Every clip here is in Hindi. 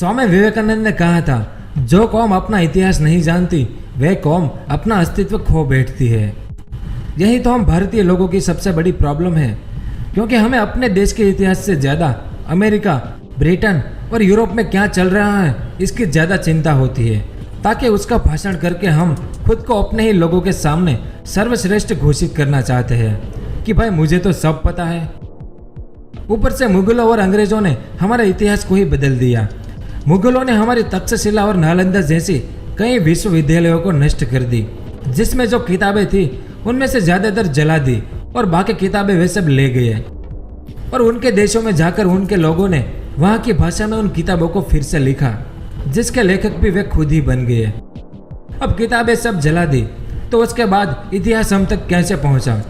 स्वामी विवेकानंद ने कहा था, जो कौम अपना इतिहास नहीं जानती वह कौम अपना अस्तित्व खो बैठती है। यही तो हम भारतीय लोगों की सबसे बड़ी प्रॉब्लम है, क्योंकि हमें अपने देश के इतिहास से ज़्यादा अमेरिका, ब्रिटेन और यूरोप में क्या चल रहा है इसकी ज़्यादा चिंता होती है, ताकि उसका भाषण करके हम खुद को अपने ही लोगों के सामने सर्वश्रेष्ठ घोषित करना चाहते हैं कि भाई मुझे तो सब पता है। ऊपर से मुगलों और अंग्रेजों ने हमारे इतिहास को ही बदल दिया। मुगलों ने हमारी तक्षशिला और नालंदा जैसी कई विश्वविद्यालयों को नष्ट कर दी, जिसमें जो किताबें थी उनमें से ज़्यादातर जला दी और बाकी किताबें वे सब ले गए। और उनके देशों में जाकर उनके लोगों ने वहाँ की भाषा में उन किताबों को फिर से लिखा, जिसके लेखक भी वे खुद ही बन गए। अब किताबें सब जला दी तो उसके बाद इतिहास हम तक कैसे पहुँचा?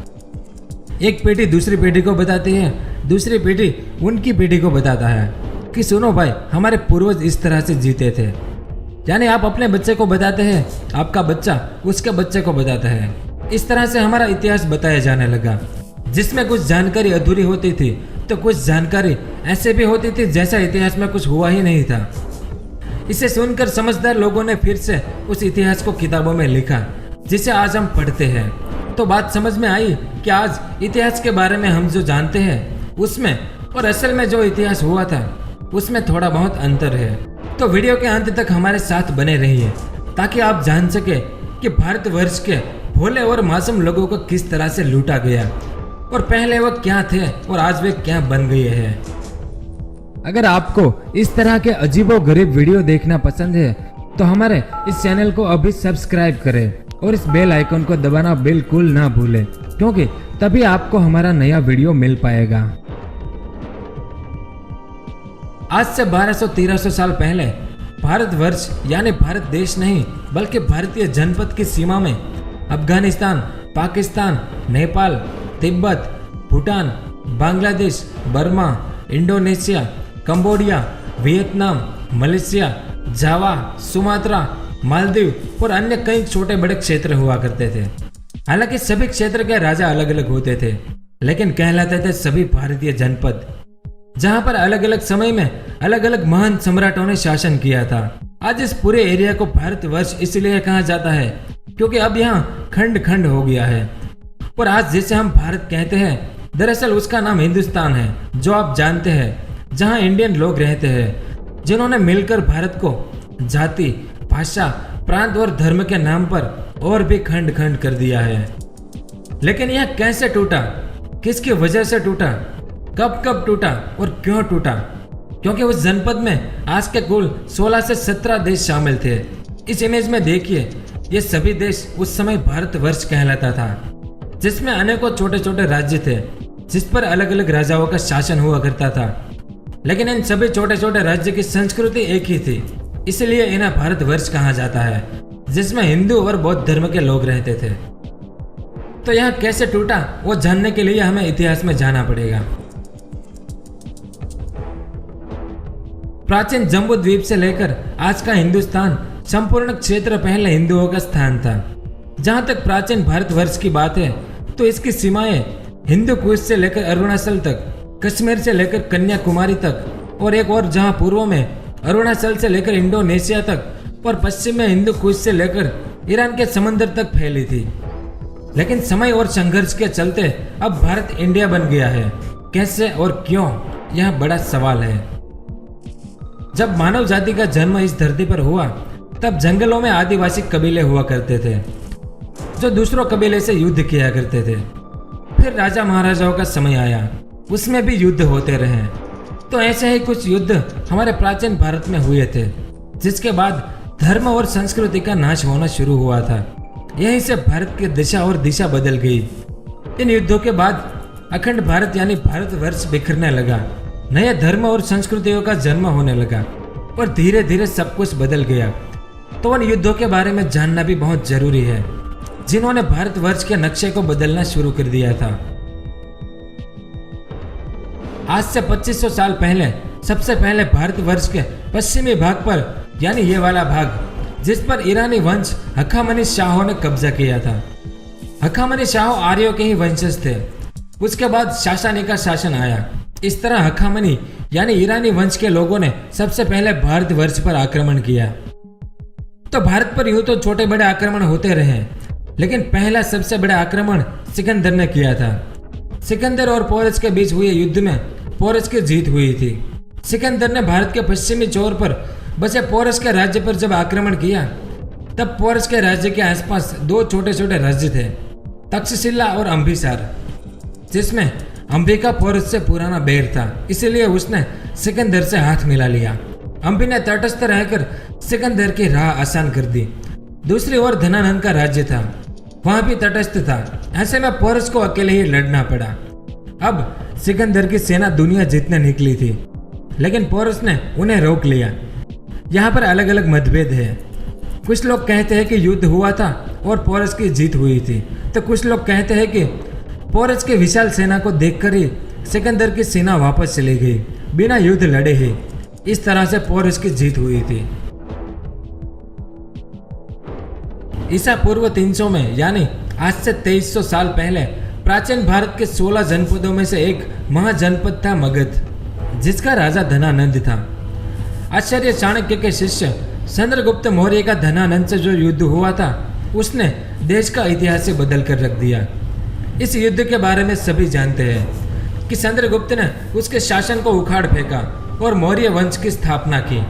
एक पीढ़ी दूसरी पीढ़ी को बताती है, दूसरी पीढ़ी उनकी पीढ़ी को बताता है कि सुनो भाई, हमारे पूर्वज इस तरह से जीते थे। यानी आप अपने बच्चे को बताते हैं, आपका बच्चा उसके बच्चे को बताता है। इस तरह से हमारा इतिहास बताया जाने लगा, जिसमें कुछ जानकारी अधूरी होती थी तो कुछ जानकारी ऐसे भी होती थी जैसा इतिहास में कुछ हुआ ही नहीं था। इसे सुनकर समझदार लोगों ने फिर से उस इतिहास को किताबों में लिखा, जिसे आज हम पढ़ते हैं। तो बात समझ में आई कि आज इतिहास के बारे में हम जो जानते हैं उसमें और असल में जो इतिहास हुआ था उसमें थोड़ा बहुत अंतर है। तो वीडियो के अंत तक हमारे साथ बने रहिए ताकि आप जान सके कि भारतवर्ष के भोले और मासूम लोगों को किस तरह से लूटा गया और पहले वो क्या थे और आज वे क्या बन गए हैं। अगर आपको इस तरह के अजीबोगरीब वीडियो देखना पसंद है तो हमारे इस चैनल को अभी सब्सक्राइब करें और इस बेल आइकन को दबाना बिल्कुल ना भूलें, क्योंकि तभी आपको हमारा नया वीडियो मिल पाएगा। आज से 1200-1300 साल पहले भारतवर्ष यानी भारत देश नहीं बल्कि भारतीय जनपद की सीमा में Afghanistan, Pakistan, Nepal, Tibet, Bhutan, Bangladesh, Burma, Indonesia, Cambodia, Vietnam, Malaysia, Java, Sumatra, Maldives और अन्य कई छोटे बड़े क्षेत्र हुआ करते थे। हालांकि सभी क्षेत्र के राजा अलग अलग होते थे, लेकिन कहलाते थे सभी भारतीय जनपद, जहां पर अलग अलग समय में अलग अलग महान सम्राटों ने शासन किया था। आज इस पूरे एरिया को भारतवर्ष इसलिए कहा जाता है क्योंकि अब यहाँ खंड खंड हो गया है। और आज जिसे हम भारत कहते हैं, दरअसल उसका नाम हिंदुस्तान है, जो आप जानते हैं, जहाँ इंडियन लोग रहते हैं, जिन्होंने मिलकर भारत को जाति, भाषा, प्रांत और धर्म के नाम पर और भी खंड खंड कर दिया है। लेकिन यह कैसे टूटा, किसकी वजह से टूटा, कब कब टूटा और क्यों टूटा? क्योंकि उस जनपद में आज के कुल 16 से 17 देश शामिल थे। इस इमेज में देखिए, ये सभी देश उस समय भारतवर्ष कहलाता था, जिसमें अनेकों छोटे छोटे राज्य थे, जिस पर अलग अलग राजाओं का शासन हुआ करता था। लेकिन इन सभी छोटे छोटे राज्य की संस्कृति एक ही थी, इसलिए इन्हें भारतवर्ष कहा जाता है, जिसमें हिंदू और बौद्ध धर्म के लोग रहते थे। तो यह कैसे टूटा वो जानने के लिए हमें इतिहास में जाना पड़ेगा। प्राचीन जम्बू द्वीप से लेकर आज का हिंदुस्तान संपूर्ण क्षेत्र पहले हिंदुओं का स्थान था। जहां तक प्राचीन भारतवर्ष की बात है तो इसकी सीमाएं हिंदू कुश से लेकर अरुणाचल तक, कश्मीर से लेकर कन्याकुमारी तक, और एक और जहां पूर्व में अरुणाचल से लेकर इंडोनेशिया तक और पश्चिम में हिंदू कुश से लेकर ईरान के समंदर तक फैली थी। लेकिन समय और संघर्ष के चलते अब भारत इंडिया बन गया है। कैसे और क्यों, यह बड़ा सवाल है। जब मानव जाति का जन्म इस धरती पर हुआ तब जंगलों में आदिवासी कबीले हुआ करते थे, जो दूसरों कबीले से युद्ध किया करते थे। फिर राजा महाराजाओं का समय आया, उसमें भी युद्ध होते रहे। तो ऐसे ही कुछ युद्ध हमारे प्राचीन भारत में हुए थे, जिसके बाद धर्म और संस्कृति का नाश होना शुरू हुआ था। यहीं से भारत की दिशा और दिशा बदल गई। इन युद्धों के बाद अखंड भारत यानी भारतवर्ष बिखरने लगा, नए धर्म और संस्कृतियों का जन्म होने लगा और धीरे धीरे सब कुछ बदल गया। तो उन युद्धों के बारे में जानना भी बहुत जरूरी है, जिन्होंने भारतवर्ष के नक्शे को बदलना शुरू कर दिया था। आज से 2500 साल पहले सबसे पहले भारतवर्ष के पश्चिमी भाग पर, यानी ये वाला भाग, जिस पर ईरानी वंश हखामनी शाहों ने कब्जा किया था। हखामनी शाह आर्यों के ही वंशज थे। उसके बाद शासनी का शासन आया, इस तरह हखामनी यानी ईरानी वंश के लोगों ने सबसे पहले भारतवर्ष पर आक्रमण किया। तो भारत पर यूं तो छोटे बड़े आक्रमण होते रहे, लेकिन पहला सबसे बड़ा आक्रमण सिकंदर ने किया था। सिकंदर और पोरस के बीच हुए युद्ध में पोरस की जीत हुई थी। सिकंदर ने भारत के पश्चिमी छोर पर बसे पोरस के राज्य पर जब आक्रमण किया, तब पोरस के राज्य के आसपास दो छोटे छोटे राज्य थे, तक्षशिला और अम्बिसार, जिसमें अंबिका पोरस से पुराना बैर था, इसलिए उसने सिकंदर से हाथ मिला लिया। अंबी ने तटस्थ रहकर सिकंदर की राह आसान कर दी। दूसरी ओर धनानंद का राज्य था, वहां भी तटस्थ था। ऐसे में पोरस को अकेले ही लड़ना पड़ा। अब सिकंदर की सेना दुनिया जीतने निकली थी, लेकिन पोरस ने उन्हें रोक लिया। यहाँ पर अलग अलग मतभेद है। कुछ लोग कहते हैं कि युद्ध हुआ था और पोरस की जीत हुई थी, तो कुछ लोग कहते हैं कि पोरस की विशाल सेना को देखकर ही सिकंदर की सेना वापस चली गई, बिना युद्ध लड़े ही। इस तरह से पोरस की जीत हुई थी। ईसा पूर्व 300 में, यानी आज से 2300 साल पहले, प्राचीन भारत के 16 जनपदों में से एक महाजनपद था मगध, जिसका राजा धनानंद था। आचार्य चाणक्य के शिष्य चंद्रगुप्त मौर्य का धनानंद से जो युद्ध हुआ था, उसने देश का इतिहास ही बदल कर रख दिया। इस युद्ध के बारे में सभी जानते हैं कि चंद्रगुप्त ने उसके शासन को उखाड़ फेंका और मौर्य वंश की स्थापना की।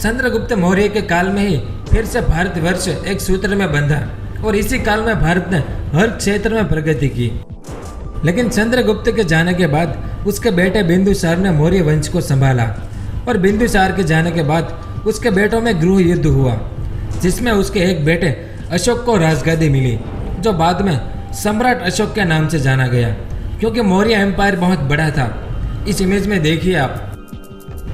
चंद्रगुप्त मौर्य के काल में ही फिर से भारतवर्ष एक सूत्र में बंधा और इसी काल में भारत ने हर क्षेत्र में प्रगति की। लेकिन चंद्रगुप्त के जाने के बाद उसके बेटे बिंदुसार ने मौर्य वंश को संभाला और बिंदुसार के जाने के बाद उसके बेटों में गृह युद्ध हुआ, जिसमें उसके एक बेटे अशोक को राजगादी मिली, जो बाद में सम्राट अशोक के नाम से जाना गया, क्योंकि मौर्य एम्पायर बहुत बड़ा था। इस इमेज में देखिए आप,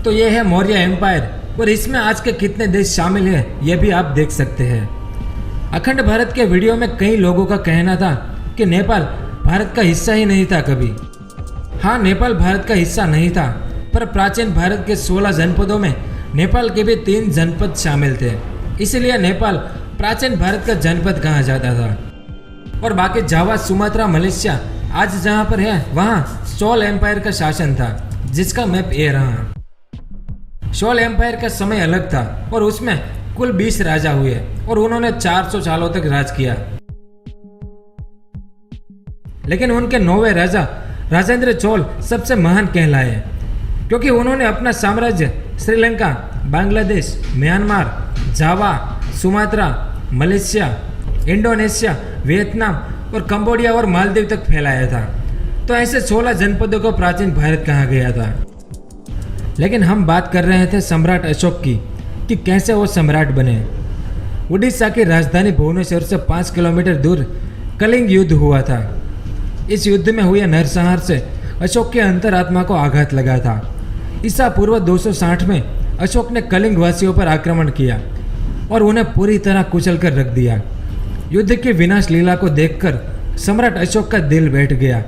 तो ये है मौर्य एम्पायर और इसमें आज के कितने देश शामिल हैं ये भी आप देख सकते हैं। अखंड भारत के वीडियो में कई लोगों का कहना था कि नेपाल भारत का हिस्सा ही नहीं था कभी। हाँ, नेपाल भारत का हिस्सा नहीं था, पर प्राचीन भारत के 16 जनपदों में नेपाल के भी 3 जनपद शामिल थे, इसलिए नेपाल प्राचीन भारत का जनपद कहा जाता था। और बाकी जावा, सुमात्रा, मलेशिया आज जहाँ पर है, वहाँ चोल एम्पायर का शासन था, जिसका मैप ये रहा। चोल एम्पायर का समय अलग था और उसमें कुल 20 राजा हुए और उन्होंने 400 सालों तक राज किया। लेकिन उनके 9वें राजा राजेंद्र चोल सबसे महान कहलाए, क्योंकि उन्होंने अपना साम्राज्य श्रीलंका, बांग्लादेश, म्यांमार, जावा, सुमात्रा, मलेशिया, इंडोनेशिया, वियतनाम और कंबोडिया और मालदीव तक फैलाया था। तो ऐसे 16 जनपदों को प्राचीन भारत कहा गया था। लेकिन हम बात कर रहे थे सम्राट अशोक की, कि कैसे वो सम्राट बने। उड़ीसा की राजधानी भुवनेश्वर से 5 किलोमीटर दूर कलिंग युद्ध हुआ था। इस युद्ध में हुए नरसंहार से अशोक के अंतरात्मा को आघात लगा था। ईसा पूर्व 260 में अशोक ने कलिंग वासियों पर आक्रमण किया और उन्हें पूरी तरह कुचल कर रख दिया। युद्ध की विनाश लीला को देखकर सम्राट अशोक का दिल बैठ गया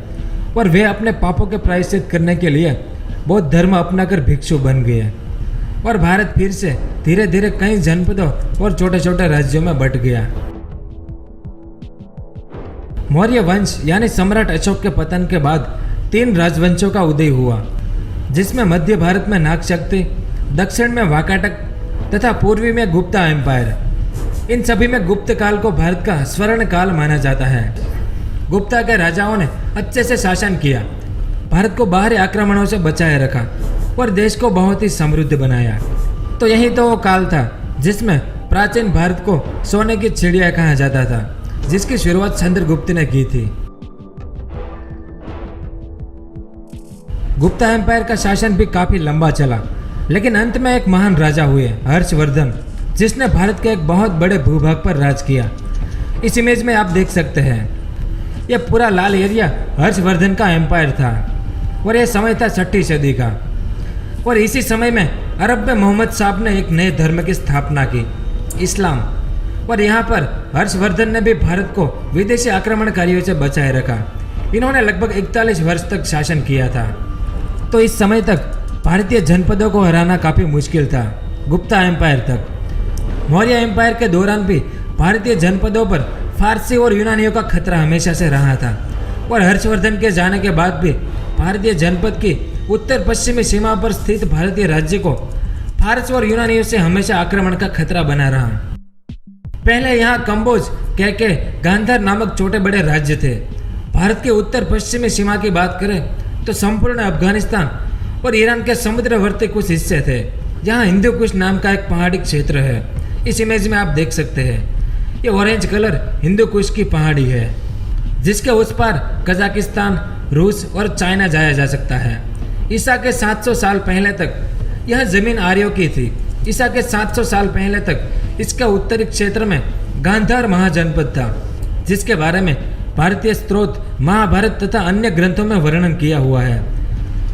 और वे अपने पापों के प्रायश्चित करने के लिए बौद्ध धर्म अपनाकर भिक्षु बन गए और भारत फिर से धीरे धीरे कई जनपदों और छोटे छोटे राज्यों में बंट गया। मौर्य वंश यानी सम्राट अशोक के पतन के बाद 3 राजवंशों का उदय हुआ, जिसमें मध्य भारत में नागशक्ति, दक्षिण में वाकाटक तथा पूर्वी में गुप्ता एम्पायर। इन सभी में गुप्त काल को भारत का स्वर्ण काल माना जाता है। गुप्ता के राजाओं ने अच्छे से शासन किया, भारत को बाहरी आक्रमणों से बचाए रखा और देश को बहुत ही समृद्ध बनाया। तो यही तो वो काल था जिसमें प्राचीन भारत को सोने की चिड़िया कहा जाता था, जिसकी शुरुआत चंद्रगुप्त ने की थी। गुप्ता एम्पायर का शासन भी काफी लंबा चला, लेकिन अंत में एक महान राजा हुए, हर्षवर्धन, जिसने भारत के एक बहुत बड़े भूभाग पर राज किया। इस इमेज में आप देख सकते हैं, यह पूरा लाल एरिया हर्षवर्धन का एम्पायर था और यह समय था 6ठी सदी का। और इसी समय में अरब में मोहम्मद साहब ने एक नए धर्म की स्थापना की, इस्लाम। और यहाँ पर हर्षवर्धन ने भी भारत को विदेशी आक्रमणकारियों से बचाए रखा। इन्होंने लगभग 41 वर्ष तक शासन किया था। तो इस समय तक भारतीय जनपदों को हराना काफ़ी मुश्किल था, गुप्ता एम्पायर तक। मौर्य एम्पायर के दौरान भी भारतीय जनपदों पर फारसी और यूनानियों का खतरा हमेशा से रहा था और हर्षवर्धन के जाने के बाद भी भारतीय जनपद की उत्तर पश्चिमी सीमा पर स्थित भारतीय राज्य को फारस और यूनानियों से हमेशा आक्रमण का खतरा बना रहा। पहले यहाँ कंबोज, कैके, गांधार नामक छोटे बड़े राज्य थे। भारत के उत्तर पश्चिमी सीमा की बात करें तो संपूर्ण अफगानिस्तान और ईरान के समुद्रवर्ती कुछ हिस्से थे। यहाँ हिंदू कुश नाम का एक पहाड़ी क्षेत्र है। इस इमेज में आप देख सकते हैं, ये ऑरेंज कलर हिंदू कुश की पहाड़ी है, जिसके उस पार कजाकिस्तान, रूस और चाइना जाया जा सकता है। ईसा के 700 साल पहले तक यह जमीन आर्यों की थी। ईसा के 700 साल पहले तक इसके उत्तरी क्षेत्र में गांधार महाजनपद था, जिसके बारे में भारतीय स्रोत महाभारत तथा अन्य ग्रंथों में वर्णन किया हुआ है।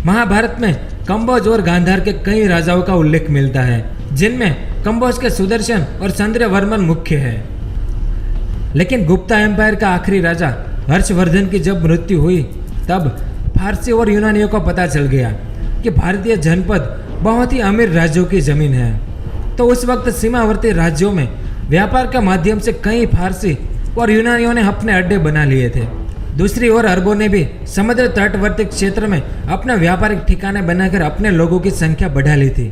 महाभारत में कंबोज और गांधार के कई राजाओं का उल्लेख मिलता है, जिनमें कंबोज के सुदर्शन और चंद्रवर्मन मुख्य है। लेकिन गुप्ता एम्पायर का आखिरी राजा हर्षवर्धन की जब मृत्यु हुई, तब फारसी और यूनानियों को पता चल गया कि भारतीय जनपद बहुत ही अमीर राज्यों की जमीन है। तो उस वक्त सीमावर्ती राज्यों में व्यापार के माध्यम से कई फारसी और यूनानियों ने अपने अड्डे बना लिए थे। दूसरी ओर अरबों ने भी समुद्र तटवर्ती क्षेत्र में अपने व्यापारिक ठिकाने बनाकर अपने लोगों की संख्या बढ़ा ली थी।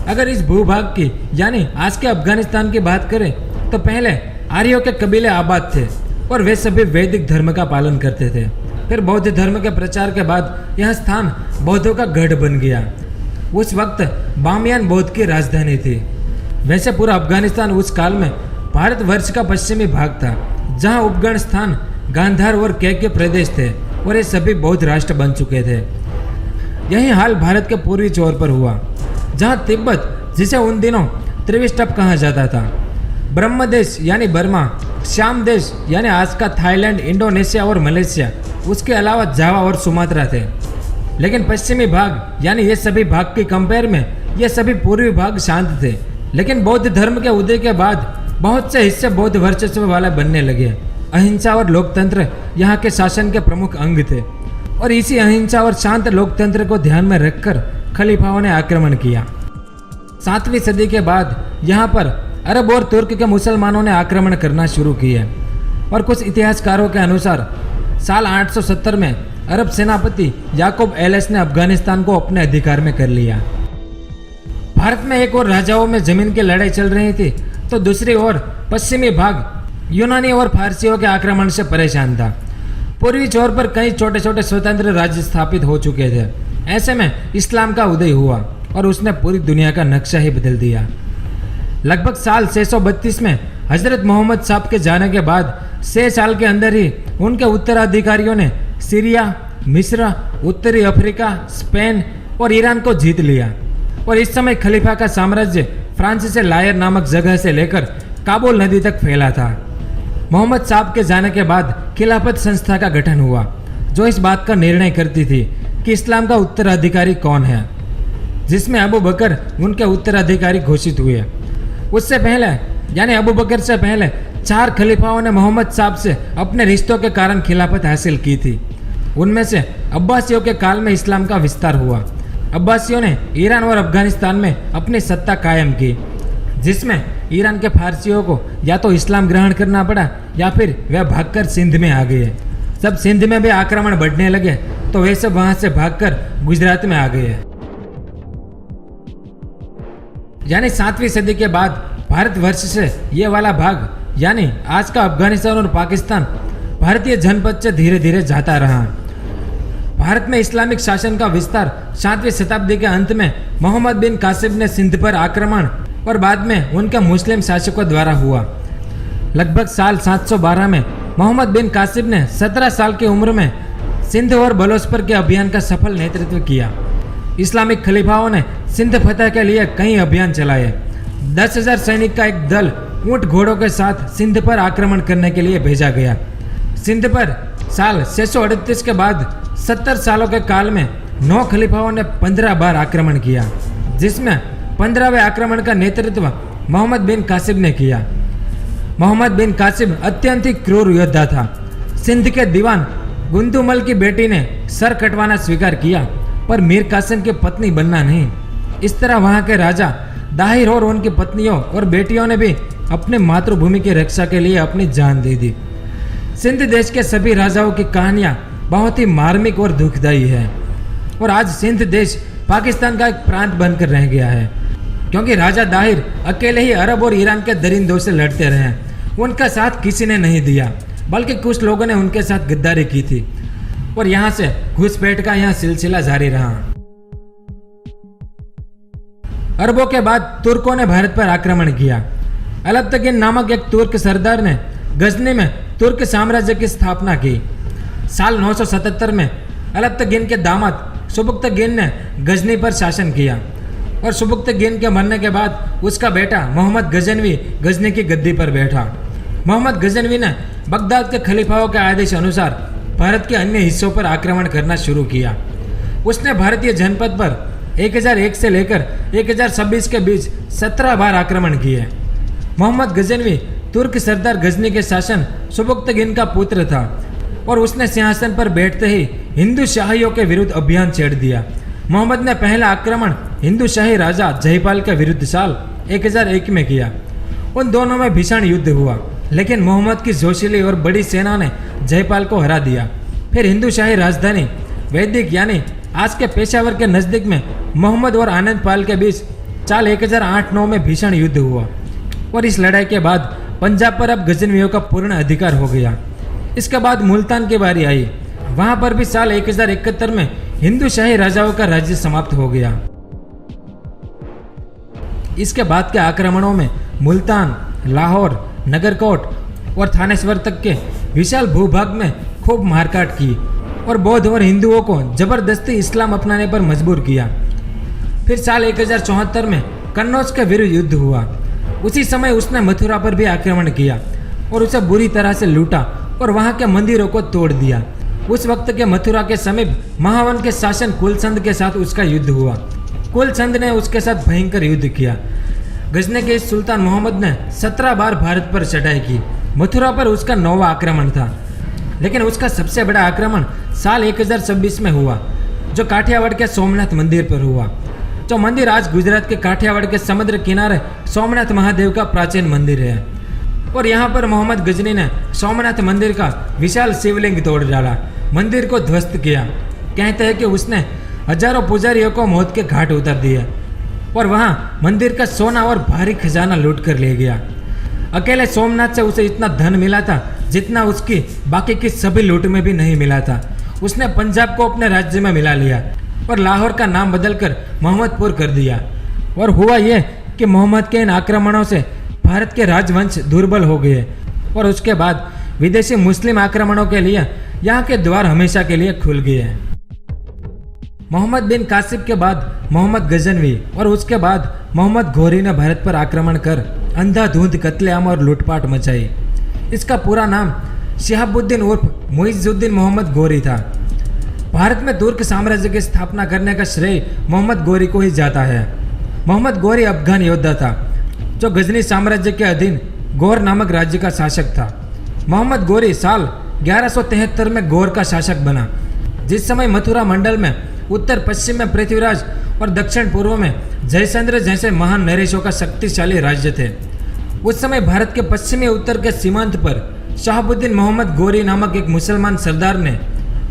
अगर इस भूभाग की यानी आज के अफगानिस्तान की बात करें तो पहले आर्यों के कबीले आबाद थे और वे सभी वैदिक धर्म का पालन करते थे। फिर बौद्ध धर्म के प्रचार के बाद यह स्थान बौद्धों का गढ़ बन गया। उस वक्त बामियान बौद्ध की राजधानी थी। वैसे पूरा अफगानिस्तान उस काल में भारतवर्ष का पश्चिमी भाग था, जहां उपगण स्थान गांधार और के प्रदेश थे और ये सभी बौद्ध राष्ट्र बन चुके थे। यही हाल भारत के पूर्वी छोर पर हुआ, जहां तिब्बत, जिसे उन दिनों त्रिविष्टप कहा जाता था, ब्रह्म देश यानी बर्मा, श्याम देश यानी आज का थाईलैंड, इंडोनेशिया और मलेशिया, उसके अलावा जावा और सुमात्रा थे। लेकिन पश्चिमी भाग यानी ये सभी भाग की कंपेयर में ये सभी पूर्वी भाग शांत थे। लेकिन बौद्ध धर्म के उदय के बाद बहुत से हिस्से बौद्ध वर्चस्व वाले बनने लगे। अहिंसा और लोकतंत्र यहाँ के शासन के प्रमुख अंग थे और इसी अहिंसा और शांत लोकतंत्र को ध्यान में रखकर खलीफाओं ने आक्रमण किया। 7वीं सदी के बाद यहाँ पर अरब और तुर्क के मुसलमानों ने आक्रमण करना शुरू किए और कुछ इतिहासकारों के अनुसार साल 870 में अरब सेनापति याकूब एलेस ने अफगानिस्तान को अपने अधिकार में कर लिया। भारत में एक और राजाओं में जमीन की लड़ाई चल रही थी, तो दूसरी ओर पश्चिमी भाग यूनानी और फारसियों के आक्रमण से परेशान था। पूर्वी छोर पर कई छोटे छोटे स्वतंत्र राज्य स्थापित हो चुके थे। ऐसे में इस्लाम का उदय हुआ और उसने पूरी दुनिया का नक्शा ही बदल दिया। लगभग साल 632 में हजरत मोहम्मद साहब के जाने के बाद 6 साल के अंदर ही उनके उत्तराधिकारियों ने सीरिया, मिस्र, उत्तरी अफ्रीका, स्पेन और ईरान को जीत लिया और इस समय खलीफा का साम्राज्य फ्रांस से लायर नामक जगह से लेकर काबुल नदी तक फैला था। मोहम्मद साहब के जाने के बाद खिलाफत संस्था का गठन हुआ, जो इस बात का निर्णय करती थी कि इस्लाम का उत्तराधिकारी कौन है, जिसमें अबू बकर उनके उत्तराधिकारी घोषित हुए। उससे पहले यानी अबू बकर से पहले 4 खलीफाओं ने मोहम्मद साहब से अपने रिश्तों के कारण खिलाफत हासिल की थी। उनमें से अब्बासियों के काल में इस्लाम का विस्तार हुआ। अब्बासियों ने ईरान और अफगानिस्तान में अपनी सत्ता कायम की, जिसमें ईरान के फारसियों को या तो इस्लाम ग्रहण करना पड़ा या फिर वे भागकर सिंध में आ गए। जब सिंध में भी आक्रमण बढ़ने लगे तो वे सब वहां से भागकर गुजरात में आ गए। यानी 7वीं सदी के बाद भारतवर्ष से ये वाला भाग यानी आज का अफगानिस्तान और पाकिस्तान भारतीय जनपद से धीरे धीरे जाता रहा। भारत में इस्लामिक शासन का विस्तार 7वीं शताब्दी के अंत में मोहम्मद बिन कासिम ने सिंध पर आक्रमण और बाद में उनके मुस्लिम शासकों द्वारा हुआ। लगभग साल 712 में मोहम्मद बिन कासिम ने 17 साल की उम्र में सिंध और बलोच के अभियान का सफल नेतृत्व किया। इस्लामिक खलीफाओं ने सिंध फतह के लिए कई अभियान चलाए। 10,000 सैनिक का एक दल ऊंट घोड़ों के साथ सिंध पर आक्रमण करने के लिए भेजा गया। सिंध पर साल 638 के बाद 70 सालों के काल में 9 खलीफाओं ने 15 बार आक्रमण किया, जिसमें 15वें आक्रमण का नेतृत्व मोहम्मद बिन कासिम ने किया। मोहम्मद बिन कासिम अत्यंत ही क्रूर योद्धा था। सिंध के दीवान गुंदुमल की बेटी ने सर कटवाना स्वीकार किया, पर मीर कासिम की पत्नी बनना नहीं। इस तरह वहां के राजा दाहिर और उनकी पत्नियों और बेटियों ने भी अपने मातृभूमि की रक्षा के लिए अपनी जान दे दी। सिंध देश के सभी राजाओं की कहानियां बहुत ही मार्मिक और दुखदायी है। और आज सिंध देश पाकिस्तान का एक प्रांत बनकर रह गया है, क्योंकि राजा दाहिर अकेले ही अरब और ईरान के दरिंदों से लड़ते रहे। उनका साथ किसी ने नहीं दिया, बल्कि कुछ लोगों ने उनके साथ गद्दारी की थी और यहाँ से घुसपैठ का यह सिलसिला जारी रहा। अरबों के बाद तुर्कों ने भारत पर आक्रमण किया। अलबतगीन नामक एक तुर्क सरदार ने गजनी में तुर्क साम्राज्य की स्थापना की। साल 977 में अलबतगीन के दामाद सुबुक्तगीन ने गजनी पर शासन किया और सुबुक्तगीन के मरने के बाद उसका बेटा मोहम्मद गजनवी गजनी की गद्दी पर बैठा। मोहम्मद गजनवी ने बगदाद के खलीफाओं के आदेश अनुसार भारत के अन्य हिस्सों पर आक्रमण करना शुरू किया। उसने भारतीय जनपद पर 1001 से लेकर 1026 के बीच 17 बार आक्रमण किए। मोहम्मद गजनवी तुर्क सरदार गजनी के शासन सुबुक्तगीन का पुत्र था और उसने सिंहासन पर बैठते ही हिंदू शाहियों के विरुद्ध अभियान छेड़ दिया। मोहम्मद ने पहला आक्रमण हिंदू शाही राजा जयपाल के विरुद्ध साल 1001 में किया। उन दोनों में भीषण युद्ध हुआ, लेकिन मोहम्मद की जोशीली और बड़ी सेना ने जयपाल को हरा दिया। फिर हिंदू शाही राजधानी वैदिक यानी आज के पेशावर के नज़दीक में मोहम्मद और आनंद पाल के बीच साल 1008-9 में भीषण युद्ध हुआ और इस लड़ाई के बाद पंजाब पर अब गजनवियों का पूर्ण अधिकार हो गया। इसके बाद मुल्तान की बारी आई। वहां पर भी साल 1071 में हिंदू शाही राजाओं का राज्य समाप्त हो गया। इसके बाद के आक्रमणों में मुल्तान, लाहौर, नगरकोट और थानेश्वर तक के विशाल भूभाग में खूब मारकाट की और बौद्ध और हिंदुओं को जबरदस्ती इस्लाम अपनाने पर मजबूर किया। फिर साल 1074 में कन्नौज के विरुद्ध युद्ध हुआ। उसी समय उसने मथुरा पर भी आक्रमण किया और उसे बुरी तरह से लूटा और वहां के मंदिरों को तोड़ दिया। उस वक्त के मथुरा के समीप महावन के शासन कुलचंद के साथ उसका युद्ध हुआ। कुलचंद ने उसके साथ भयंकर युद्ध किया। गजनी के सुल्तान मोहम्मद ने 17 बार भारत पर चढ़ाई की। मथुरा पर उसका 9वां आक्रमण था, लेकिन उसका सबसे बड़ा आक्रमण साल 1026 में हुआ, जो काठियावाड़ के सोमनाथ मंदिर पर हुआ। जो मंदिर आज गुजरात के काठियावाड़ के समुद्र किनारे सोमनाथ महादेव का प्राचीन मंदिर है और यहाँ पर मोहम्मद गजनी ने सोमनाथ मंदिर का विशाल शिवलिंग तोड़ डाला, मंदिर को ध्वस्त किया। कहते हैं कि उसने हजारों पुजारियों को मौत के घाट उतार दिए और वहाँ मंदिर का सोना और भारी खजाना लूट कर ले गया। अकेले सोमनाथ से उसे इतना धन मिला था जितना उसकी बाकी की सभी लूट में भी नहीं मिला था। उसने पंजाब को अपने राज्य में मिला लिया और लाहौर का नाम बदलकर मोहम्मदपुर कर दिया। और हुआ यह कि मोहम्मद के इन आक्रमणों से भारत के राजवंश दुर्बल हो गए और उसके बाद विदेशी मुस्लिम आक्रमणों के लिए यहाँ के द्वार हमेशा के लिए खुल गए। मोहम्मद बिन कासिब के बाद मोहम्मद गजनवी और उसके बाद मोहम्मद घोरी ने भारत पर आक्रमण कर अंधाधुंध कत्लेआम और लूटपाट मचाई। इसका पूरा नाम शिहाबुद्दीन उर्फ मुइजुद्दीन मोहम्मद घोरी था। भारत में तुर्क साम्राज्य की स्थापना करने का श्रेय मोहम्मद घोरी को ही जाता है। मोहम्मद घोरी अफगान योद्धा था जो गजनी साम्राज्य के अधीन गौर नामक राज्य का शासक था। मोहम्मद घोरी साल 1173 में गौर का शासक बना, जिस समय मथुरा मंडल में उत्तर पश्चिम में पृथ्वीराज और दक्षिण पूर्व में जयचंद्र जैसे महान नरेशों का शक्तिशाली राज्य थे। उस समय भारत के पश्चिमी उत्तर के सीमांत पर शहाबुद्दीन मोहम्मद घोरी नामक एक मुसलमान सरदार ने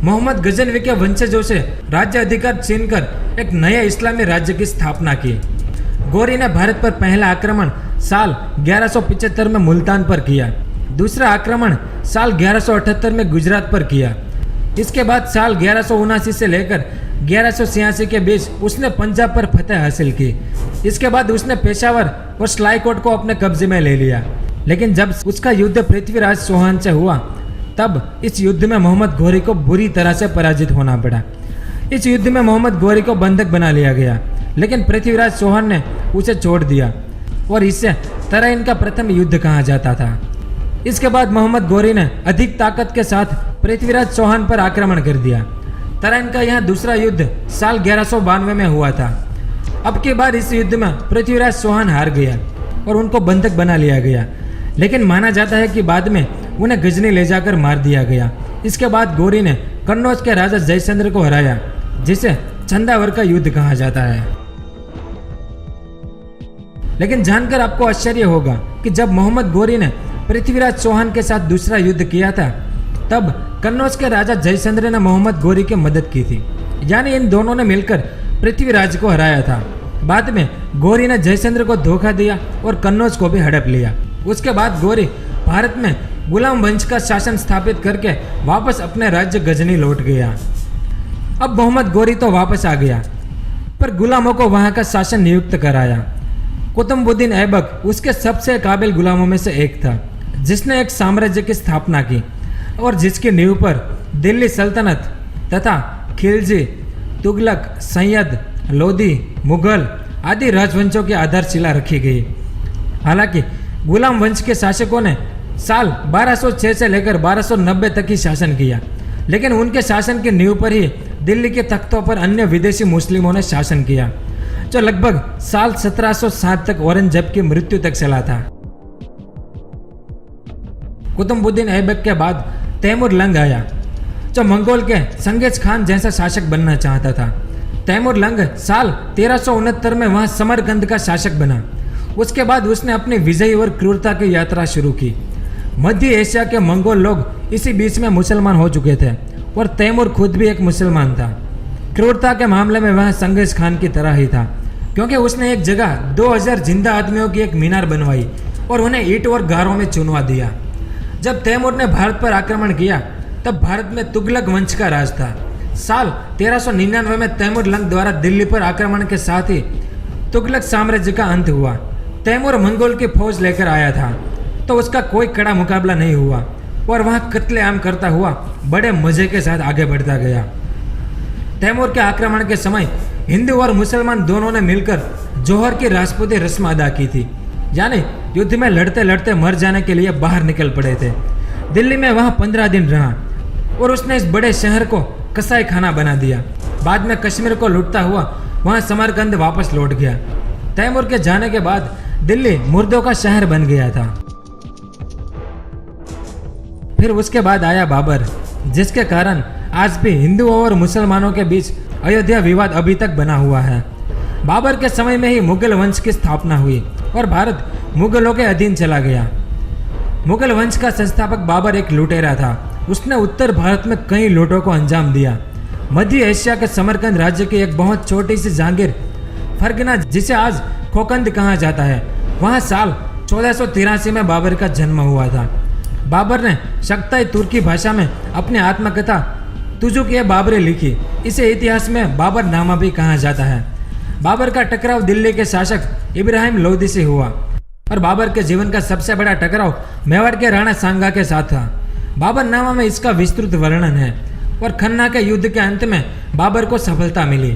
मोहम्मद गजनवी के वंशजों से राज्य अधिकार छीनकर एक नए इस्लामी राज्य की स्थापना की। घोरी ने भारत पर पहला आक्रमण साल 1175 में मुल्तान पर किया, दूसरा आक्रमण साल 1178 में गुजरात पर किया। इसके बाद साल 1179 से लेकर 1186 के बीच उसने पंजाब पर फतह हासिल की। इसके बाद उसने पेशावर और सलाईकोट को अपने कब्जे में ले लिया। लेकिन जब उसका युद्ध पृथ्वीराज चौहान से हुआ, तब इस युद्ध में मोहम्मद घोरी को बुरी तरह से पराजित होना पड़ा। इस युद्ध में मोहम्मद घोरी को बंधक बना लिया गया, लेकिन पृथ्वीराज चौहान ने उसे छोड़ दिया और इससे तराइन का प्रथम युद्ध कहा जाता था। इसके बाद मोहम्मद घोरी ने अधिक ताकत के साथ पृथ्वीराज चौहान पर आक्रमण कर दिया। तराइन का यह दूसरा युद्ध साल 1192 में हुआ था। अब की बार इस युद्ध में पृथ्वीराज चौहान हार गया और उनको बंधक बना लिया गया, लेकिन माना जाता है कि बाद में उन्हें गजनी ले जाकर मार दिया गया। इसके बाद घोरी ने कन्नौज के राजा जयचंद्र को हराया, जिसे चंदावर का युद्ध कहा जाता है। लेकिन जानकर आपको आश्चर्य होगा कि जब मोहम्मद घोरी ने पृथ्वीराज चौहान के साथ दूसरा युद्ध किया था, तब कन्नौज के राजा जयचंद्र ने मोहम्मद घोरी की मदद की थी। यानी इन दोनों ने मिलकर पृथ्वीराज को हराया था। बाद में गौरी ने जयचंद्र को धोखा दिया और कन्नौज को भी हड़प लिया। उसके बाद गौरी भारत में गुलाम वंश का शासन स्थापित करके वापस अपने राज्य गजनी लौट गया। अब मोहम्मद गौरी तो वापस आ गया, पर गुलामों को वहां का शासन नियुक्त कराया। कुतुबुद्दीन ऐबक उसके सबसे काबिल गुलामों में से एक था, जिसने एक साम्राज्य की स्थापना की और जिसकी नींव पर दिल्ली सल्तनत तथा खिलजी, तुगलक, सैयद, लोधी, मुगल आदि राजवंशों की आधारशिला रखी गई। हालांकि गुलाम वंश के शासकों ने साल 1206 से लेकर 1290 तक ही शासन किया, लेकिन उनके शासन की नींव पर ही दिल्ली के तख्तों पर अन्य विदेशी मुस्लिमों ने शासन किया, जो लगभग साल 1707 तक औरंगजेब की मृत्यु तक चला था। कुतुबुद्दीन ऐबक के बाद तैमूर लंग आया, जो मंगोल के चंगेज खान जैसा शासक बनना चाहता था। तैमूर लंग साल 1369 में वहां समरकंद का शासक बना। उसके बाद उसने अपनी विजयी और क्रूरता की यात्रा शुरू की। मध्य एशिया के मंगोल लोग इसी बीच में मुसलमान हो चुके थे और तैमूर खुद भी एक मुसलमान था। क्रूरता के मामले में वह चंगेज खान की तरह ही था, क्योंकि उसने एक जगह 2000 जिंदा आदमियों की एक मीनार बनवाई और उन्हें ईंट और गारों में चुनवा दिया। जब तैमूर ने भारत पर आक्रमण किया तब भारत में तुगलक वंश का राज था। साल 1399 में तैमूर लंग द्वारा दिल्ली पर आक्रमण के साथ ही तुगलक साम्राज्य का अंत हुआ। तैमूर मंगोल की फौज लेकर आया था, तो उसका कोई कड़ा मुकाबला नहीं हुआ और वह कत्लेआम करता हुआ बड़े मजे के साथ आगे बढ़ता गया। तैमूर के आक्रमण के समय हिंदू और मुसलमान दोनों ने मिलकर जौहर की राजपूती रस्म अदा की थी, यानी युद्ध में लड़ते लड़ते मर जाने के लिए बाहर निकल पड़े थे। दिल्ली में वह 15 दिन रहा और उसने इस बड़े शहर को कसाई खाना बना दिया। बाद में कश्मीर को लूटता हुआ वहां समरकंद वापस लौट गया। तैमूर के जाने के बाद दिल्ली मुर्दों का शहर बन गया था। फिर उसके बाद आया बाबर, जिसके कारण आज भी हिंदुओं और मुसलमानों के बीच अयोध्या विवाद अभी तक बना हुआ है। बाबर के समय में ही मुगल वंश की स्थापना हुई और भारत मुगलों के अधीन चला गया। मुगल वंश का संस्थापक बाबर एक लुटेरा था। उसने उत्तर भारत में कई लूटों को अंजाम दिया। मध्य एशिया के समरकंद राज्य की एक बहुत छोटी सी जागीर फरगना, जिसे आज खोकंद कहा जाता है, वहां साल 1483 में बाबर का जन्म हुआ था। बाबर ने शक्ताई तुर्की भाषा में अपनी आत्मकथा तुजुक-ए-बाबरी लिखी। इसे इतिहास में बाबर नामा भी कहा जाता है। बाबर का टकराव दिल्ली के शासक इब्राहिम लोदी से हुआ और बाबर के जीवन का सबसे बड़ा टकराव मेवाड़ के राणा सांगा के साथ था। बाबर नामा में इसका विस्तृत वर्णन है और खन्ना के युद्ध के अंत में बाबर को सफलता मिली।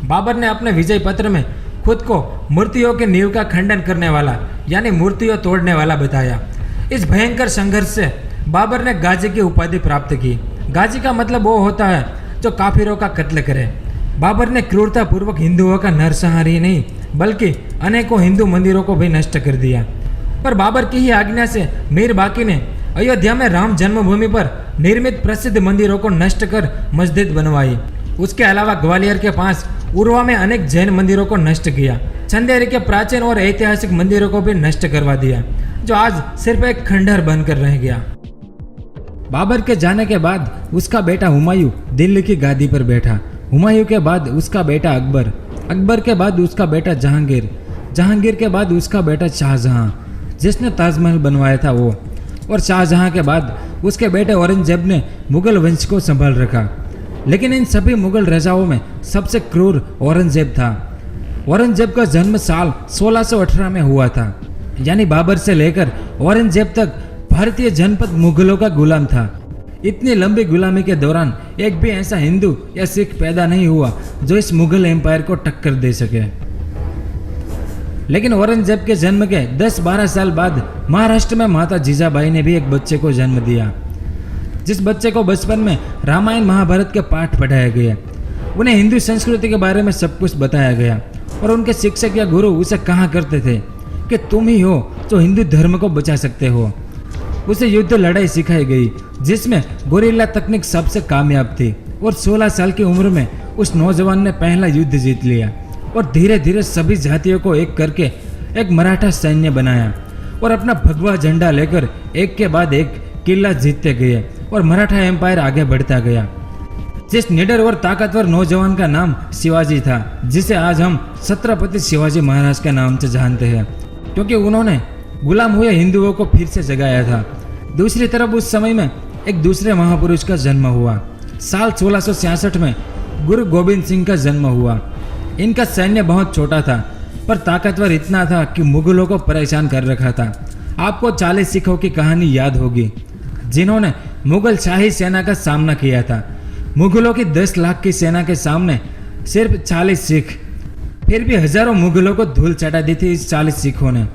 बाबर ने अपने विजय पत्र में खुद को मूर्तियों की नींव का खंडन करने वाला, यानी मूर्तियों तोड़ने वाला बताया। इस भयंकर संघर्ष से बाबर ने गाजी की उपाधि प्राप्त की। गाजी का मतलब वो होता है जो काफिरों का कत्ल करे। बाबर ने क्रूरता पूर्वक हिंदुओं का नरसंहार ही नहीं बल्कि अनेकों हिंदू मंदिरों को भी नष्ट कर दिया। पर बाबर की ही आज्ञा से मीर बाकी ने अयोध्या में राम जन्मभूमि पर निर्मित प्रसिद्ध मंदिरों को नष्ट कर मस्जिद बनवाई। उसके अलावा ग्वालियर के पास उर्वा में अनेक जैन मंदिरों को नष्ट किया। चंदेरी के प्राचीन और ऐतिहासिक मंदिरों को भी नष्ट करवा दिया, जो आज सिर्फ एक खंडहर बनकर रह गया। बाबर के जाने के बाद उसका बेटा हुमायूं दिल्ली की गादी पर बैठा। हुमायूं के बाद उसका बेटा अकबर, अकबर के बाद उसका बेटा जहांगीर, जहांगीर के बाद उसका बेटा शाहजहां, जिसने ताजमहल बनवाया था वो, और शाहजहां के बाद उसके बेटे औरंगजेब ने मुगल वंश को संभाल रखा। लेकिन इन सभी मुगल राजाओं में सबसे क्रूर औरंगजेब था। औरंगजेब का जन्म साल 1618 में हुआ था, यानी बाबर से लेकर औरंगजेब तक भारतीय जनपद मुगलों का गुलाम था। इतनी लंबी गुलामी के दौरान एक भी ऐसा हिंदू या सिख पैदा नहीं हुआ जो इस मुगल एम्पायर को टक्कर दे सके। लेकिन औरंगजेब के जन्म के 10-12 साल बाद महाराष्ट्र में माता जीजाबाई ने भी एक बच्चे को जन्म दिया, जिस बच्चे को बचपन में रामायण महाभारत के पाठ पढ़ाया गया। उन्हें हिंदू संस्कृति के बारे में सब कुछ बताया गया और उनके शिक्षक या गुरु उसे कहा करते थे कि तुम ही हो जो हिंदू धर्म को बचा सकते हो। उसे युद्ध लड़ाई सिखाई गई, जिसमें गोरिल्ला तकनीक सबसे कामयाब थी और 16 साल की उम्र में उस नौजवान ने पहला युद्ध जीत लिया और धीरे धीरे सभी जातियों को एक करके एक मराठा सैन्य बनाया और अपना भगवा झंडा लेकर एक के बाद एक किला जीतते गए और मराठा एम्पायर आगे बढ़ता गया। जिस निडर और ताकतवर नौजवान का नाम शिवाजी था, जिसे आज हम छत्रपति शिवाजी महाराज के नाम से जानते हैं, क्योंकि उन्होंने गुलाम हुए हिंदुओं को फिर से जगाया था। दूसरी तरफ उस समय में एक दूसरे महापुरुष का जन्म हुआ। साल 1666 में गुरु गोविंद सिंह का जन्म हुआ। इनका सैन्य बहुत छोटा था, पर ताकतवर इतना था कि मुगलों को परेशान कर रखा था। आपको 40 सिखों की कहानी याद होगी, जिन्होंने मुगल शाही सेना का सामना किया था। मुगलों की 10 लाख की सेना के सामने सिर्फ 40 सिख, फिर भी हजारों मुगलों को धूल चटा दी थी इस 40 सिखों ने।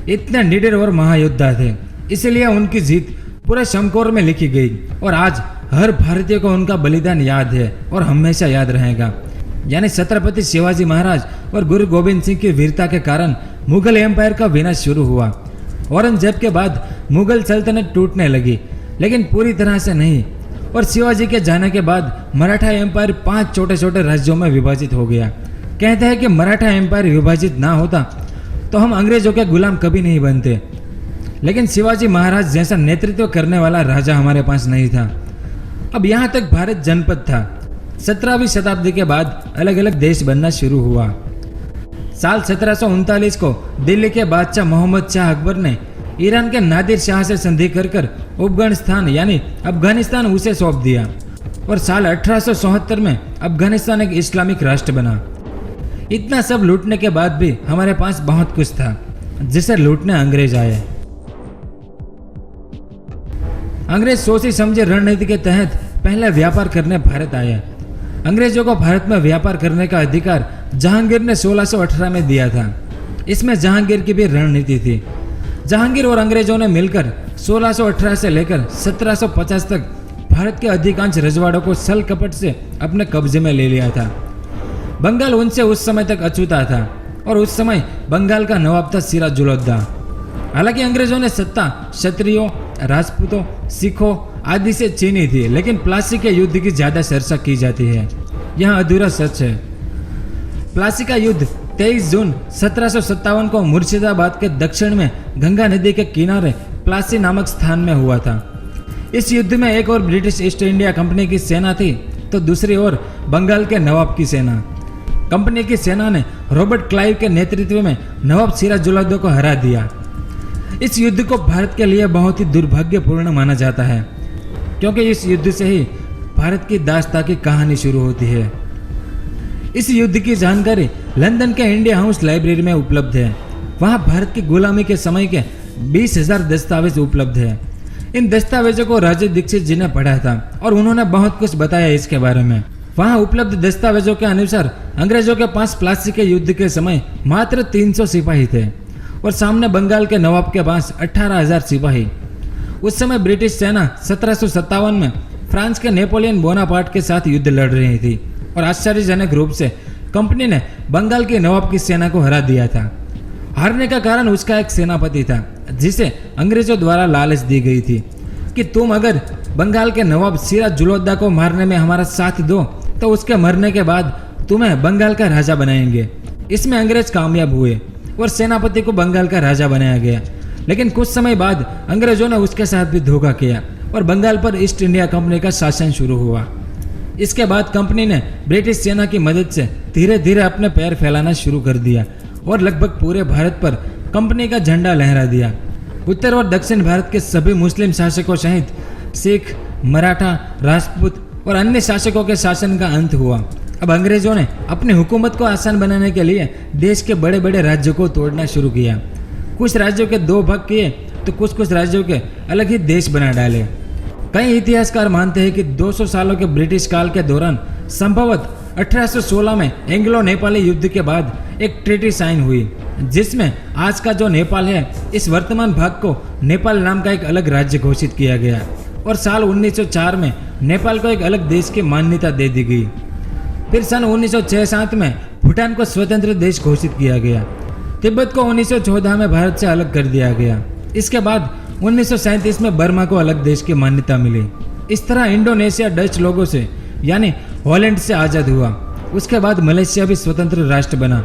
इतने निडर और महायोद्धा थे, इसलिए उनकी जीत पूरे शमकोर में लिखी गई और आज हर भारतीय को उनका बलिदान याद है और हमेशा याद रहेगा। यानी छत्रपति शिवाजी महाराज और गुरु गोविंद सिंह की वीरता के कारण मुगल एम्पायर का विनाश शुरू हुआ। औरंगजेब के बाद मुगल सल्तनत टूटने लगी, लेकिन पूरी तरह से नहीं। और शिवाजी के जाने के बाद मराठा एम्पायर 5 छोटे छोटे राज्यों में विभाजित हो गया। कहते हैं कि मराठा एम्पायर विभाजित ना होता तो हम अंग्रेजों के गुलाम कभी नहीं बनते, लेकिन शिवाजी महाराज जैसा नेतृत्व करने वाला राजा हमारे पास नहीं था। अब यहाँ तक भारत जनपद था। 17वीं शताब्दी के बाद अलग अलग देश बनना शुरू हुआ। साल 1739 को दिल्ली के बादशाह मोहम्मद शाह अकबर ने ईरान के नादिर शाह से संधि कर अफगानिस्तान यानी अफगानिस्तान उसे सौंप दिया और साल 1874 में अफगानिस्तान एक इस्लामिक राष्ट्र बना। इतना सब लूटने के बाद भी हमारे पास बहुत कुछ था, जिसे लूटने अंग्रेज आए। अंग्रेज सोची समझे रणनीति के तहत पहले व्यापार करने भारत आए। अंग्रेजों को भारत में व्यापार करने का अधिकार जहांगीर ने 1618 में दिया था। इसमें जहांगीर की भी रणनीति थी। जहांगीर और अंग्रेजों ने मिलकर 1618 से लेकर 1750 तक भारत के अधिकांश रजवाड़ों को छल कपट से अपने कब्जे में ले लिया था। बंगाल उनसे उस समय तक अछूता था और उस समय बंगाल का नवाब था सिराजुद्दौला। हालांकि अंग्रेजों ने सत्ता क्षत्रियों, राजपूतों, सिखों आदि से छीनी थी, लेकिन प्लासी के युद्ध की ज्यादा चर्चा की जाती है। यह अधूरा सच है। प्लासी का युद्ध 23 जून 1757 को मुर्शिदाबाद के दक्षिण में गंगा नदी के किनारे प्लासी नामक स्थान में हुआ था। इस युद्ध में एक और ब्रिटिश ईस्ट इंडिया कंपनी की सेना थी तो दूसरी ओर बंगाल के नवाब की सेना। कंपनी की सेना ने रॉबर्ट क्लाइव के नेतृत्व में नवाब सिराजुद्दौला को हरा दिया। इस युद्ध को भारत के लिए बहुत ही दुर्भाग्यपूर्ण माना जाता है, क्योंकि इस युद्ध से ही भारत की दास्तां की कहानी शुरू होती है। इस युद्ध की जानकारी लंदन के इंडिया हाउस लाइब्रेरी में उपलब्ध है। वहां भारत की गुलामी के समय के 20,000 दस्तावेज उपलब्ध है। इन दस्तावेजों को राजे दीक्षित जी ने पढ़ा था और उन्होंने बहुत कुछ बताया इसके बारे में। वहां उपलब्ध दस्तावेजों के अनुसार अंग्रेजों के पास प्लासी के युद्ध के समय मात्र 300 सिपाही थे और सामने बंगाल के नवाब के पास 18,000 सिपाही। उस समय ब्रिटिश सेना 1757 में फ्रांस के नेपोलियन बोनापार्ट के साथ युद्ध लड़ रही थी और आश्चर्यजनक रूप से कंपनी ने बंगाल के नवाब की सेना को हरा दिया था। हारने का कारण उसका एक सेनापति था, जिसे अंग्रेजों द्वारा लालच दी गई थी कि तुम अगर बंगाल के नवाब सिराजुद्दौला को मारने में हमारा साथ दो तो उसके मरने के बाद तुम्हें बंगाल का राजा बनाएंगे। इसमें अंग्रेज कामयाब हुए और सेनापति को बंगाल का राजा बनाया गया। लेकिन कुछ समय बाद अंग्रेजों ने उसके साथ भी धोखा किया और बंगाल पर ईस्ट इंडिया कंपनी का शासन शुरू हुआ। इसके बाद कंपनी ने ब्रिटिश सेना की मदद से धीरे धीरे अपने पैर फैलाना शुरू कर दिया और लगभग पूरे भारत पर कंपनी का झंडा लहरा दिया। उत्तर और दक्षिण भारत के सभी मुस्लिम शासकों सहित सिख, मराठा, राजपूत और अन्य शासकों के शासन का अंत हुआ। अब अंग्रेजों ने अपनी हुकूमत को आसान बनाने के लिए देश के बड़े बड़े राज्यों को तोड़ना शुरू किया। कुछ राज्यों के 2 भाग किए तो कुछ राज्यों के अलग ही देश बना डाले। कई इतिहासकार मानते हैं कि 200 सालों के ब्रिटिश काल के दौरान संभवतः 1816 में एंग्लो नेपाली युद्ध के बाद एक ट्रीटी साइन हुई, जिसमें आज का जो नेपाल है इस वर्तमान भाग को नेपाल नाम का एक अलग राज्य घोषित किया गया और साल 1904 में नेपाल को एक अलग देश की मान्यता दे दी गई। फिर सन 1906-07 में भूटान को स्वतंत्र देश घोषित किया गया। तिब्बत को 1914 में भारत से अलग कर दिया गया। इसके बाद 1937 में बर्मा को अलग देश की मान्यता मिली। इस तरह इंडोनेशिया डच लोगों से यानी हॉलैंड से आज़ाद हुआ। उसके बाद मलेशिया भी स्वतंत्र राष्ट्र बना।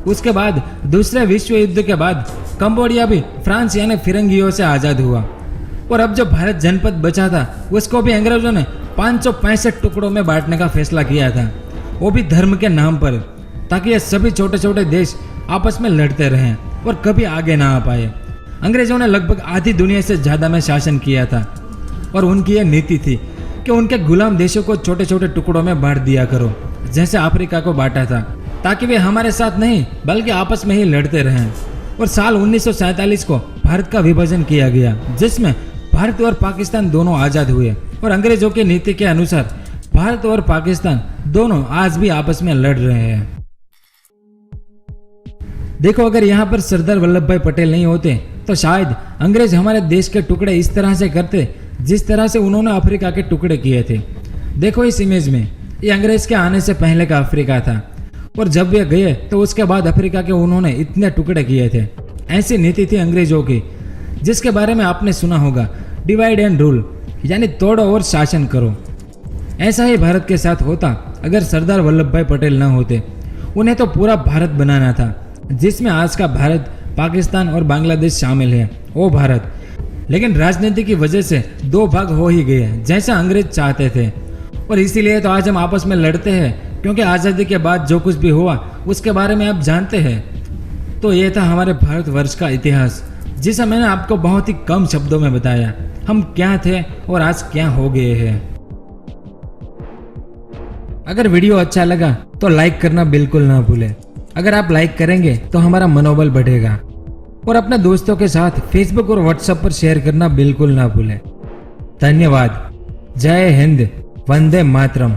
उसके बाद दूसरे विश्व युद्ध के बाद कंबोडिया भी फ्रांस यानी फिरंगियों से आज़ाद हुआ और अब जो भारत जनपद बचा था उसको भी अंग्रेजों ने 565 टुकड़ों में बांटने का फैसला किया था, वो भी धर्म के नाम पर, ताकि ये सभी छोटे छोटे देश आपस में लड़ते रहें और कभी आगे ना आ पाए। अंग्रेजों ने लगभग आधी दुनिया से ज़्यादा में शासन किया था और उनकी यह नीति थी कि उनके गुलाम देशों को छोटे छोटे टुकड़ों में बांट दिया करो, जैसे अफ्रीका को बांटा था, ताकि वे हमारे साथ नहीं बल्कि आपस में ही लड़ते रहें। और साल 1947 को भारत का विभाजन किया गया, जिसमें भारत और पाकिस्तान दोनों आज़ाद हुए और अंग्रेजों की नीति के अनुसार भारत और पाकिस्तान दोनों आज भी आपस में लड़ रहे हैं। देखो, अगर यहाँ पर सरदार वल्लभ भाई पटेल नहीं होते तो शायद अंग्रेज हमारे देश के टुकड़े इस तरह से करते जिस तरह से उन्होंने अफ्रीका के टुकड़े किए थे। देखो इस इमेज में, ये अंग्रेज के आने से पहले का अफ्रीका था और जब वे गए तो उसके बाद अफ्रीका के उन्होंने इतने टुकड़े किए थे। ऐसी नीति थी अंग्रेजों की, जिसके बारे में आपने सुना होगा, डिवाइड एंड रूल, यानी तोड़ो और शासन करो। ऐसा ही भारत के साथ होता अगर सरदार वल्लभ भाई पटेल न होते। उन्हें तो पूरा भारत बनाना था, जिसमें आज का भारत, पाकिस्तान और बांग्लादेश शामिल है, वो भारत। लेकिन राजनीति की वजह से दो भाग हो ही गए, जैसा अंग्रेज चाहते थे। और इसीलिए तो आज हम आपस में लड़ते हैं, क्योंकि आज़ादी के बाद जो कुछ भी हुआ उसके बारे में आप जानते हैं। तो ये था हमारे भारतवर्ष का इतिहास, जिसे मैंने आपको बहुत ही कम शब्दों में बताया। हम क्या थे और आज क्या हो गए हैं। अगर वीडियो अच्छा लगा तो लाइक करना बिल्कुल ना भूलें। अगर आप लाइक करेंगे तो हमारा मनोबल बढ़ेगा। और अपने दोस्तों के साथ फेसबुक और व्हाट्सएप पर शेयर करना बिल्कुल ना भूलें। धन्यवाद। जय हिंद, वंदे मातरम।